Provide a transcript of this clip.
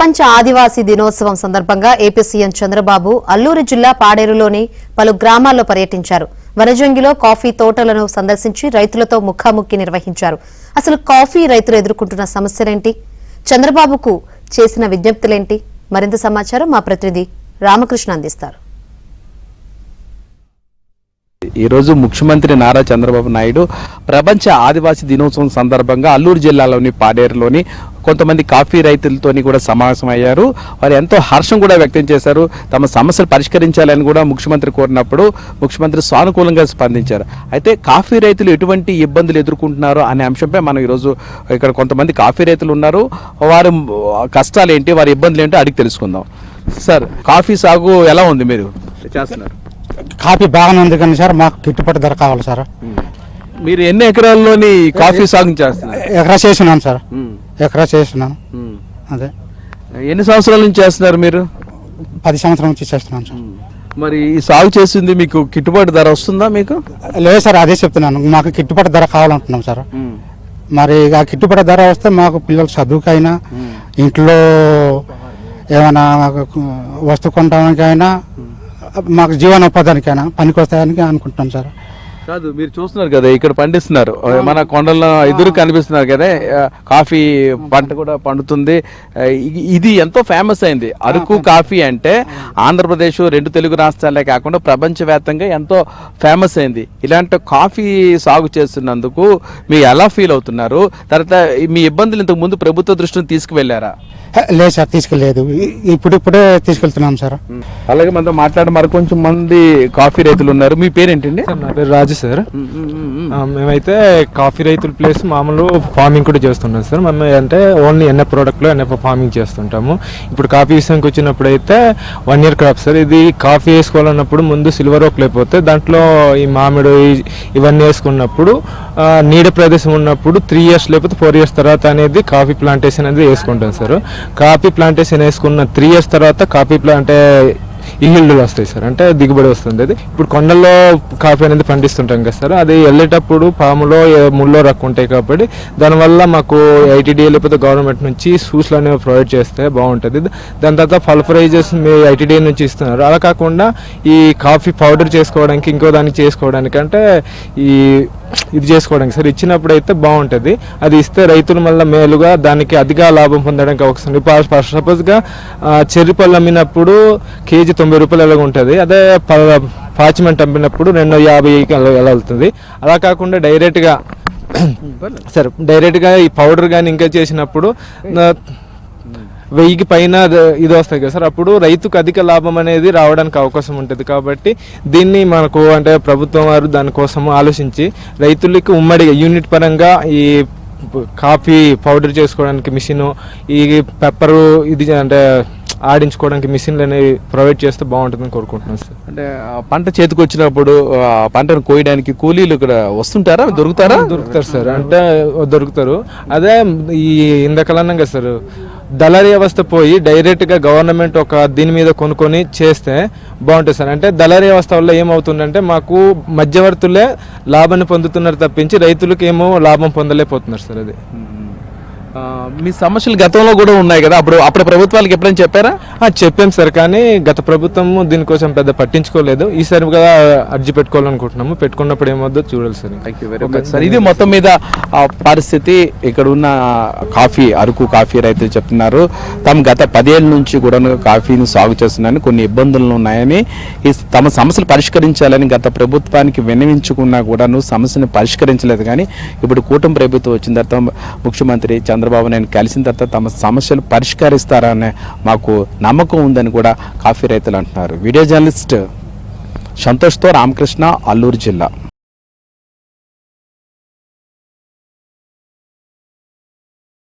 ప్రపంచ ఆదివాసీ దినోత్సవం సందర్భంగా ఏపీ సీఎం చంద్రబాబు అల్లూరు జిల్లా పాడేరులోని పలు గ్రామాల్లో పర్యటించారు. వనజంగిలో కాఫీ తోటలను సందర్శించి రైతులతో ముఖాముఖి నిర్వహించారు. అసలు కాఫీ రైతులు ఎదుర్కొంటున్న సమస్యలేంటి, చంద్రబాబుకు చేసిన విజ్ఞప్తులేంటి, మరింత సమాచారం మా ప్రతినిధి రామకృష్ణ అందిస్తారు. ఈరోజు ముఖ్యమంత్రి నారా చంద్రబాబు నాయుడు ప్రపంచ ఆదివాసీ దినోత్సవం సందర్భంగా అల్లూరు జిల్లాలోని పాడేరులోని కొంతమంది కాఫీ రైతులతోని కూడా సమావేశమయ్యారు. వారు ఎంతో హర్షం కూడా వ్యక్తం చేశారు. తమ సమస్యలు పరిష్కరించాలని కూడా ముఖ్యమంత్రి కోరినప్పుడు ముఖ్యమంత్రి సానుకూలంగా స్పందించారు. అయితే కాఫీ రైతులు ఎటువంటి ఇబ్బందులు ఎదుర్కొంటున్నారో అనే అంశంపై మనం ఈరోజు ఇక్కడ కొంతమంది కాఫీ రైతులు ఉన్నారు. వారి కష్టాలు ఏంటి, వారి ఇబ్బందులు ఏంటో అడిగి తెలుసుకుందాం. సార్, కాఫీ సాగు ఎలా ఉంది, మీరు చేస్తున్నారు? కాఫీ బాగానే ఉంది కానీ సార్, మాకు గిట్టుబాటు ధర కావాలి సార్. మీరు ఎన్ని ఎకరాల్లోని కాఫీ సాగు చేస్తున్నారు? ఎకరా చేస్తున్నాను సార్, ఎకరా చేస్తున్నాను. అదే ఎన్ని సంవత్సరాల నుంచి చేస్తున్నారు మీరు? 10 సంవత్సరాల నుంచి చేస్తున్నాను సార్. మరి ఈ సాగు చేసింది మీకు గిట్టుబాటు ధర వస్తుందా? మీకు లేదు సార్, అదే చెప్తున్నాను, మాకు గిట్టుబాటు ధర కావాలంటున్నాం సార్. మరి ఆ గిట్టుబాటు ధర వస్తే మాకు పిల్లల చదువుకైనా, ఇంట్లో ఏమైనా వస్తువు కొనడానికైనా, మాకు జీవనోపాధానికైనా పనికి వస్తాయని అనుకుంటున్నాం సార్. కాదు, మీరు చూస్తున్నారు కదా ఇక్కడ పండిస్తున్నారు, మన కొండల్లో ఎదురు కనిపిస్తున్నారు కదా, కాఫీ పంట కూడా పండుతుంది. ఇది ఎంతో ఫేమస్ అయింది. అరకు కాఫీ అంటే ఆంధ్రప్రదేశ్, 2 తెలుగు రాష్ట్రాలే కాకుండా ప్రపంచవ్యాప్తంగా ఎంతో ఫేమస్ అయింది. ఇలాంటి కాఫీ సాగు చేస్తున్నందుకు మీరు ఎలా ఫీల్ అవుతున్నారు? తర్వాత మీ ఇబ్బందులు ఇంతకు ముందు ప్రభుత్వ దృష్టిని తీసుకువెళ్ళారా? లేదు సార్, తీసుకెళ్ళలేదు, ఇప్పుడిప్పుడే తీసుకెళ్తున్నాం సార్. అలాగే మనతో మాట్లాడే మరి కొంచెం మంది కాఫీ రైతులు ఉన్నారు. మీ పేరేంటండి? నా పేరు రాజు సార్. మేమైతే కాఫీ రైతుల ప్లేస్ మామూలు ఫార్మింగ్ కూడా చేస్తున్నాం సార్. మేము అంటే ఓన్లీ ఎన్ఎఫ్ ప్రోడక్ట్లో ఎన్ఎఫ్ ఫార్మింగ్ చేస్తుంటాము. ఇప్పుడు కాఫీ విషయానికి వచ్చినప్పుడు అయితే 1 year క్రాప్ సార్. ఇది కాఫీ వేసుకోవాలన్నప్పుడు ముందు సిల్వర్ ఓక్ లేకపోతే దాంట్లో ఈ మామిడి ఇవన్నీ వేసుకున్నప్పుడు నీడ ప్రదేశం ఉన్నప్పుడు 3 years లేకపోతే 4 years తర్వాత అనేది కాఫీ ప్లాంటేషన్ అనేది వేసుకుంటాం సార్. కాఫీ ప్లాంటేషన్ వేసుకున్న 3 years తర్వాత కాఫీ ప్లాంట్ ఈల్డ్లు వస్తాయి సార్, అంటే దిగుబడి వస్తుంది. అది ఇప్పుడు కొండల్లో కాఫీ అనేది పండిస్తుంటాం కదా సార్, అది వెళ్ళేటప్పుడు పాములో ముళ్ళో రక్కు ఉంటాయి కాబట్టి దానివల్ల మాకు ఐటీడీ లేకపోతే గవర్నమెంట్ నుంచి షూస్లు అనేవి ప్రొవైడ్ చేస్తే బాగుంటుంది. దాని తర్వాత పల్ఫరైజర్స్ మీ ఐటీడీ నుంచి ఇస్తున్నారు. అలా కాకుండా ఈ కాఫీ పౌడర్ చేసుకోవడానికి, ఇంకో దానికి చేసుకోవడానికి అంటే ఇది చేసుకోవడానికి సార్ ఇచ్చినప్పుడు అయితే బాగుంటుంది. అది ఇస్తే రైతులు మళ్ళీ మేలుగా దానికి అధిక లాభం పొందడానికి అవకాశం ఉంది. సపోజ్గా చెర్రీ పళ్ళు అమ్మినప్పుడు కేజీ 90 రూపాయలు ఎలాగ ఉంటుంది, అదే పాచిమెంట్ అమ్మినప్పుడు 250 ఎలా వెళ్తుంది. అలా కాకుండా డైరెక్ట్గా ఈ పౌడర్ కానీ ఇంకా చేసినప్పుడు 1000కి పైన ఇది వస్తాయి కదా సార్, అప్పుడు రైతుకు అధిక లాభం అనేది రావడానికి అవకాశం ఉంటుంది. కాబట్టి దీన్ని మనకు అంటే ప్రభుత్వం వారు దానికోసం ఆలోచించి రైతులకి ఉమ్మడిగా యూనిట్ పరంగా ఈ కాఫీ పౌడర్ చేసుకోవడానికి మిషన్, ఈ పెప్పరు ఇది అంటే ఆడించుకోవడానికి మిషన్లు అనేవి ప్రొవైడ్ చేస్తే బాగుంటుందని కోరుకుంటున్నాను సార్. అంటే పంట చేతికి వచ్చినప్పుడు పంటను కోయడానికి కూలీలు ఇక్కడ వస్తుంటారా, దొరుకుతారు సార్, అంటే దొరుకుతారు. అదే ఈ ఇందాకలన్నాం కదా సార్, దళారీ వ్యవస్థ పోయి డైరెక్ట్గా గవర్నమెంట్ ఒక దీని మీద కొనుక్కొని చేస్తే బాగుంటుంది సార్. అంటే దళారీ వ్యవస్థ వల్ల ఏమవుతుందంటే మాకు మధ్యవర్తులే లాభాన్ని పొందుతున్నారు తప్పించి రైతులకు ఏమో లాభం పొందలేకపోతున్నారు సార్. అది మీ సమస్యలు గతంలో కూడా ఉన్నాయి కదా, అప్పుడు ప్రభుత్వాలకు ఎప్పుడైనా చెప్పారా? చెప్పాం సార్, కానీ గత ప్రభుత్వం దీనికోసం పెద్ద పట్టించుకోలేదు. ఈసారి కూడా అర్జీ పెట్టుకోవాలనుకుంటున్నాము, పెట్టుకున్నప్పుడు ఏమవుతుందో చూడాలి sir. Thank you very much sir. ఇది మొత్తం మీద పరిస్థితి. ఇక్కడ ఉన్న అరకు కాఫీ రైతులు చెప్తున్నారు, తమ గత 10 ఏళ్ళ నుంచి కూడా కాఫీని సాగు చేస్తున్నారని, కొన్ని ఇబ్బందులు ఉన్నాయని, తమ సమస్యలు పరిష్కరించాలని గత ప్రభుత్వానికి విన్నవించుకున్నా కూడా సమస్యను పరిష్కరించలేదు. కానీ ఇప్పుడు కూటమి ప్రభుత్వం వచ్చిన తర్వాత ముఖ్యమంత్రి చంద్రబాబు నాయుడు కలిసిన తర్వాత తమ సమస్యలు పరిష్కరిస్తారనే మాకు నమ్మకం ఉందని కూడా కాఫీ రైతులు అంటున్నారు. వీడియో జర్నలిస్ట్ సంతోష్తో రామకృష్ణ, అల్లూరు జిల్లా.